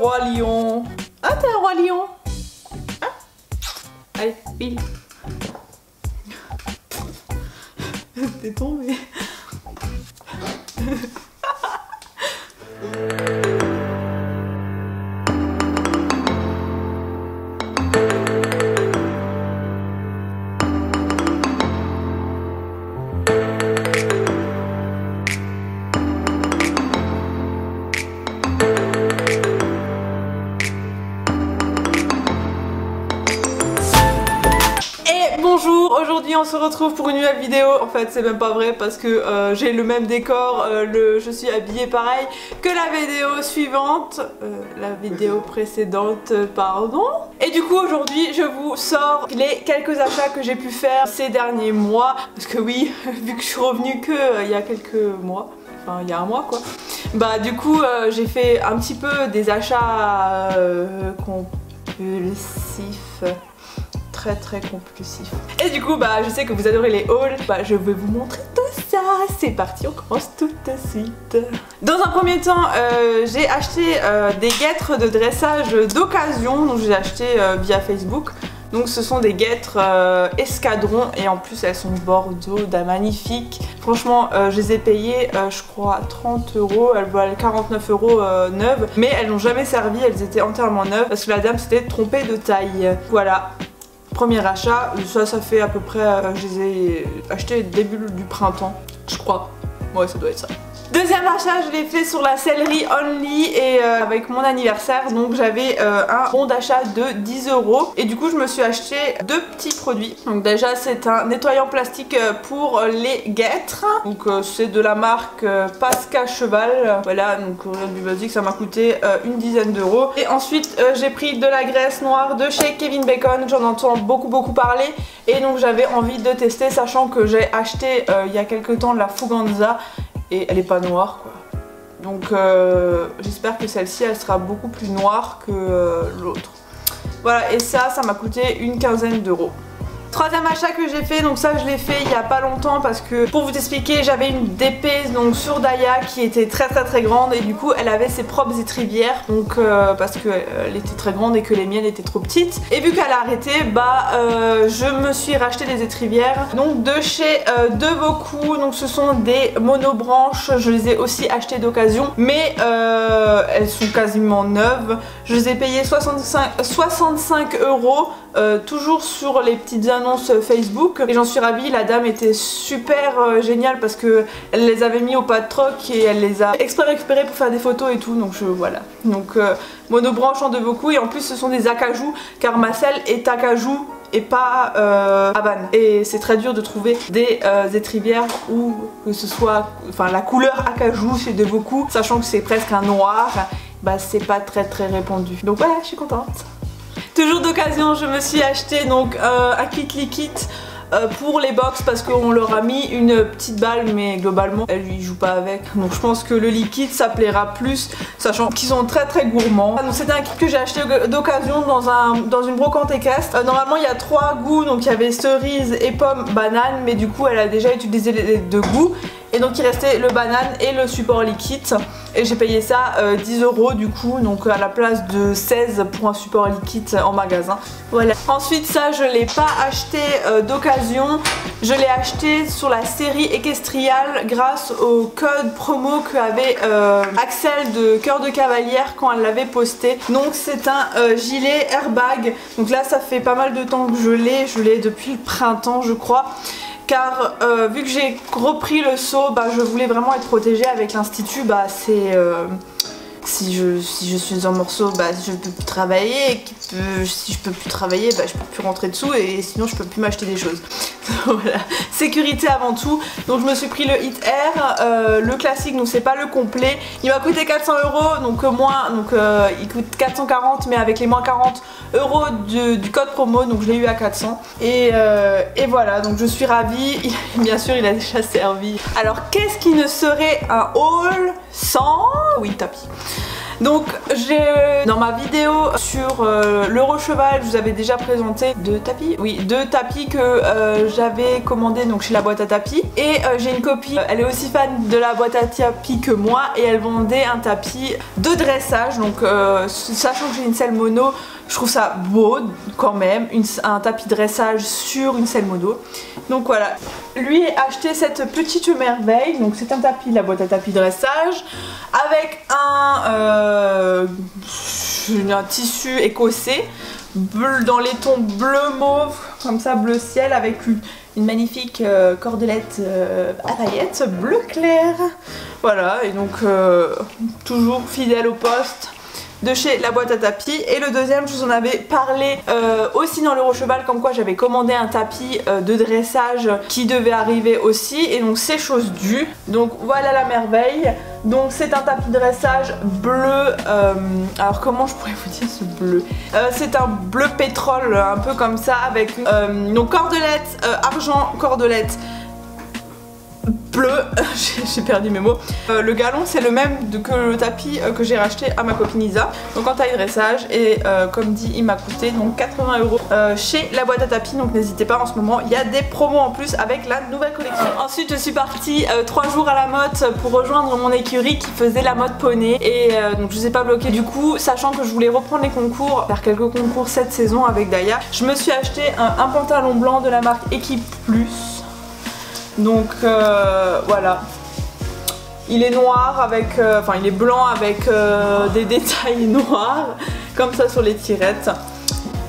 roi lion. Ah, t'es un roi lion. Hein? Allez, pile. T'es tombé. Bonjour, aujourd'hui on se retrouve pour une nouvelle vidéo. En fait c'est même pas vrai parce que j'ai le même décor, je suis habillée pareil que la vidéo suivante, la vidéo précédente, pardon. Et du coup aujourd'hui je vous sors les quelques achats que j'ai pu faire ces derniers mois. Parce que oui, vu que je suis revenue que il y a quelques mois, enfin il y a un mois quoi. Bah du coup j'ai fait un petit peu des achats compulsifs. Très compulsif. Et du coup bah je sais que vous adorez les hauls, bah je vais vous montrer tout ça. C'est parti, on commence tout de suite. Dans un premier temps j'ai acheté des guêtres de dressage d'occasion, donc j'ai acheté via Facebook. Donc ce sont des guêtres escadrons et en plus elles sont bordeaux, magnifiques. Franchement je les ai payées je crois 30 €, elles valent 49 € neuves. Mais elles n'ont jamais servi, elles étaient entièrement neuves parce que la dame s'était trompée de taille. Voilà. Premier achat, ça fait à peu près, je les ai achetés début du printemps, je crois. Ouais, ça doit être ça. Deuxième achat, je l'ai fait sur la sellerie Only et avec mon anniversaire, donc j'avais un bon d'achat de 10 € et du coup je me suis acheté deux petits produits. Donc déjà c'est un nettoyant plastique pour les guêtres, donc c'est de la marque Pasca Cheval. Voilà, donc du basique ça m'a coûté une dizaine d'euros. Et ensuite j'ai pris de la graisse noire de chez Kevin Bacon, j'en entends beaucoup parler et donc j'avais envie de tester, sachant que j'ai acheté il y a quelques temps la Fuganza. Et elle est pas noire quoi. Donc j'espère que celle-ci elle sera beaucoup plus noire que l'autre. Voilà, et ça m'a coûté une quinzaine d'euros. Troisième achat que j'ai fait, donc ça je l'ai fait il y a pas longtemps parce que pour vous expliquer j'avais une DP donc sur Daya qui était très grande et du coup elle avait ses propres étrivières donc parce qu'elle était très grande et que les miennes étaient trop petites et vu qu'elle a arrêté bah je me suis racheté des étrivières donc de chez Devaucoux, donc ce sont des monobranches, je les ai aussi achetées d'occasion mais elles sont quasiment neuves, je les ai payées 65 €. Toujours sur les petites annonces Facebook et j'en suis ravie, la dame était super géniale parce que elle les avait mis au pas de troc et elle les a exprès récupérés pour faire des photos et tout, donc voilà. Donc monobranche en Devaucoux et en plus ce sont des acajou car ma selle est acajou et pas Havane et c'est très dur de trouver des étrivières où que ce soit enfin la couleur acajou chez Devaucoux, sachant que c'est presque un noir, bah c'est pas très répandu, donc voilà, je suis contente. Toujours d'occasion, je me suis acheté donc un kit liquide pour les box parce qu'on leur a mis une petite balle mais globalement elle lui joue pas avec, donc je pense que le liquide ça plaira plus sachant qu'ils sont très gourmands. Donc c'était un kit que j'ai acheté d'occasion dans une brocante équestre. Normalement il y a 3 goûts, donc il y avait cerise et pomme, banane, mais du coup elle a déjà utilisé les 2 goûts. Et donc il restait le banane et le support liquide et j'ai payé ça 10 € du coup, donc à la place de 16 pour un support liquide en magasin. Voilà. Ensuite ça je l'ai pas acheté d'occasion, je l'ai acheté sur la série Equestrial grâce au code promo qu'avait Axel de Cœur de Cavalière quand elle l'avait posté. Donc c'est un gilet airbag, donc là ça fait pas mal de temps que je l'ai depuis le printemps je crois. Car vu que j'ai repris le saut, bah, je voulais vraiment être protégée avec l'institut, bah, c'est si je suis en morceau, bah, je peux plus travailler, et si je peux plus travailler, bah, je peux plus rentrer dessous et sinon je peux plus m'acheter des choses. Voilà, sécurité avant tout. Donc je me suis pris le Hit Air, le classique, donc c'est pas le complet. Il m'a coûté 400 €, donc moins, donc il coûte 440, mais avec les moins 40 € du code promo, donc je l'ai eu à 400. Et voilà, donc je suis ravie. Bien sûr, il a déjà servi. Alors qu'est-ce qui ne serait un haul sans... Oui, tapis. Donc dans ma vidéo sur l'Eurocheval, je vous avais déjà présenté deux tapis. Oui, deux tapis que j'avais commandé donc chez la boîte à tapis. Et j'ai une copine, elle est aussi fan de la boîte à tapis que moi et elle vendait un tapis de dressage. Donc sachant que j'ai une selle mono, je trouve ça beau quand même, un tapis dressage sur une selle mono. Donc voilà, lui a acheté cette petite merveille. Donc c'est un tapis, la boîte à tapis dressage, avec un tissu écossais bleu, dans les tons bleu mauve, comme ça, bleu ciel, avec une magnifique cordelette à paillettes bleu clair. Voilà, et donc toujours fidèle au poste de chez la boîte à tapis. Et le deuxième, je vous en avais parlé aussi dans l'Eurocheval, comme quoi j'avais commandé un tapis de dressage qui devait arriver aussi, et donc c'est chose due. Donc voilà la merveille. Donc c'est un tapis de dressage bleu, alors comment je pourrais vous dire ce bleu, c'est un bleu pétrole, un peu comme ça, avec donc cordelette argent, cordelette bleu, j'ai perdu mes mots. Le galon c'est le même que le tapis que j'ai racheté à ma copine Isa, donc en taille dressage, et comme dit il m'a coûté donc 80 € chez la boîte à tapis. Donc n'hésitez pas, en ce moment il y a des promos en plus avec la nouvelle collection. Ensuite je suis partie 3 jours à la motte pour rejoindre mon écurie qui faisait la motte poney, et donc je vous ai pas bloqué du coup, sachant que je voulais reprendre les concours, faire quelques concours cette saison avec Daya. Je me suis acheté un pantalon blanc de la marque Equipe Plus. Donc voilà, il est noir avec, enfin il est blanc avec des détails noirs comme ça sur les tirettes.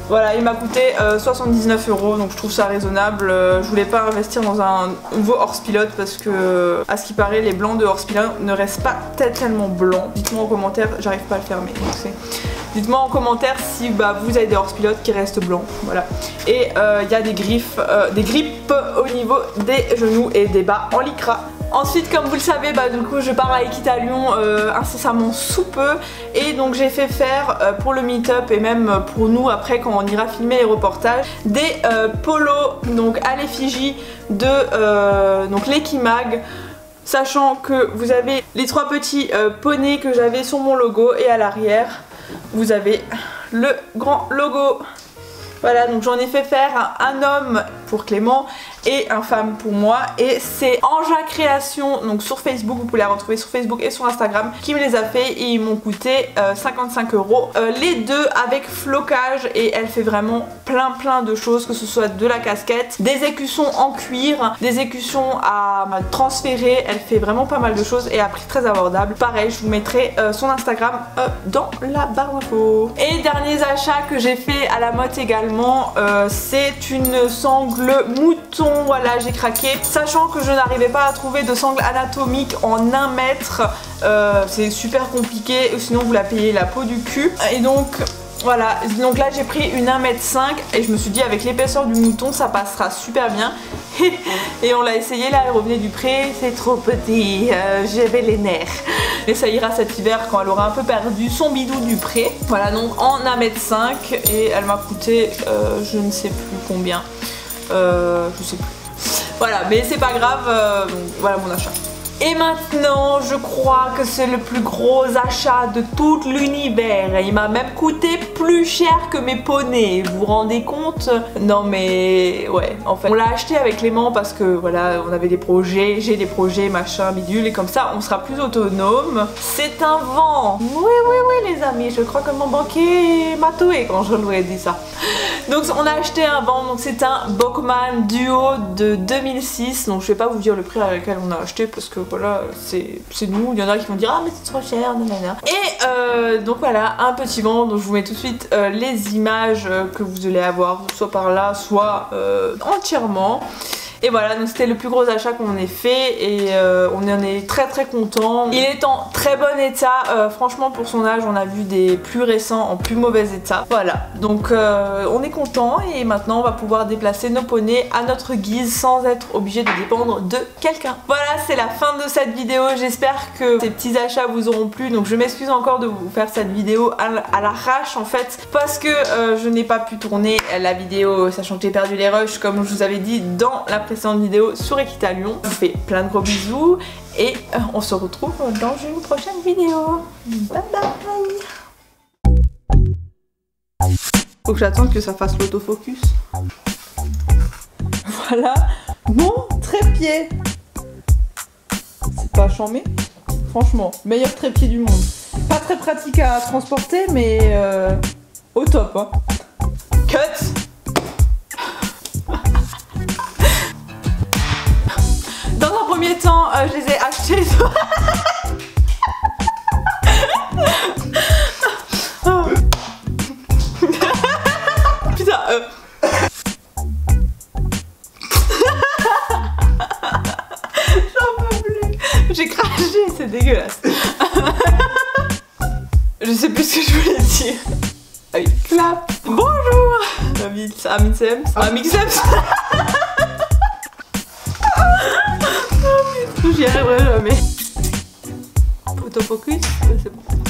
Voilà, il m'a coûté 79 €, donc je trouve ça raisonnable. Je voulais pas investir dans un nouveau hors-pilote parce que, à ce qui paraît, les blancs de hors-pilote ne restent pas tellement blancs. Dites-moi en commentaire, j'arrive pas à le fermer. Dites-moi en commentaire si vous avez des hors-pilotes qui restent blancs. Voilà. Et il y a des griffes, des grippes au niveau des genoux et des bas en lycra. Ensuite, comme vous le savez, du coup je pars à Equita Lyon incessamment sous peu, et donc j'ai fait faire pour le meet-up et même pour nous après quand on ira filmer les reportages, des polos donc à l'effigie de donc l'Equimag, sachant que vous avez les 3 petits poneys que j'avais sur mon logo, et à l'arrière vous avez le grand logo. Voilà, donc j'en ai fait faire un homme pour Clément et un femme pour moi, et c'est Anja Création, donc sur Facebook, vous pouvez la retrouver sur Facebook et sur Instagram, qui me les a fait, et ils m'ont coûté 55 €. Les deux avec flocage, et elle fait vraiment plein de choses, que ce soit de la casquette, des écussons en cuir, des écussons à transférer, elle fait vraiment pas mal de choses et à prix très abordable. Pareil, je vous mettrai son Instagram dans la barre d'infos. Et derniers achats que j'ai fait à la motte également, c'est une sangle mouton. Voilà, j'ai craqué, sachant que je n'arrivais pas à trouver de sangle anatomique en 1 mètre. C'est super compliqué, sinon vous la payez la peau du cul. Et donc voilà, donc là j'ai pris une 1,5 m, et je me suis dit avec l'épaisseur du mouton ça passera super bien. Et on l'a essayé, là elle revenait du pré, c'est trop petit, j'avais les nerfs. Mais ça ira cet hiver quand elle aura un peu perdu son bidou du pré. Voilà, donc en 1,5 m, et elle m'a coûté je ne sais plus combien. Je sais plus. Voilà, mais c'est pas grave, voilà mon achat. Et maintenant, je crois que c'est le plus gros achat de tout l'univers. Il m'a même coûté plus cher que mes poneys. Vous vous rendez compte? Non mais ouais, en fait, on l'a acheté avec Clément parce que voilà, on avait des projets, j'ai des projets, machin, bidule, et comme ça, on sera plus autonome. C'est un vent. Oui les amis, je crois que mon banquier m'a tué quand je lui ai dit ça. Donc on a acheté un vent, donc c'est un Bachmann Duo de 2006. Donc je vais pas vous dire le prix à lequel on a acheté parce que voilà, c'est nous. Il y en a qui vont dire ah mais c'est trop cher, nanana. Et donc voilà, un petit vent. Donc je vous mets tout de suite les images que vous allez avoir, soit par là, soit entièrement. Et voilà, donc c'était le plus gros achat qu'on ait fait, et on en est très content. Il est en très bon état, franchement pour son âge on a vu des plus récents en plus mauvais état. Voilà, donc on est content, et maintenant on va pouvoir déplacer nos poneys à notre guise sans être obligé de dépendre de quelqu'un. Voilà, c'est la fin de cette vidéo, j'espère que ces petits achats vous auront plu. Donc je m'excuse encore de vous faire cette vidéo à l'arrache en fait, parce que je n'ai pas pu tourner la vidéo, sachant que j'ai perdu les rushs comme je vous avais dit dans la précédente vidéo sur Equita Lyon. Je vous fais plein de gros bisous et on se retrouve dans une prochaine vidéo. Bye bye. Faut que j'attende que ça fasse l'autofocus. Voilà mon trépied. C'est pas chambé. Franchement, meilleur trépied du monde. Pas très pratique à transporter, mais au top. Hein. Cut. Dans un premier temps, je les ai achetés. Putain. J'en peux plus. J'ai craché, c'est dégueulasse. Je sais plus ce que je voulais dire. Allez, clap. Bonjour. Amixems. J'y arriverai jamais. Autofocus, c'est bon.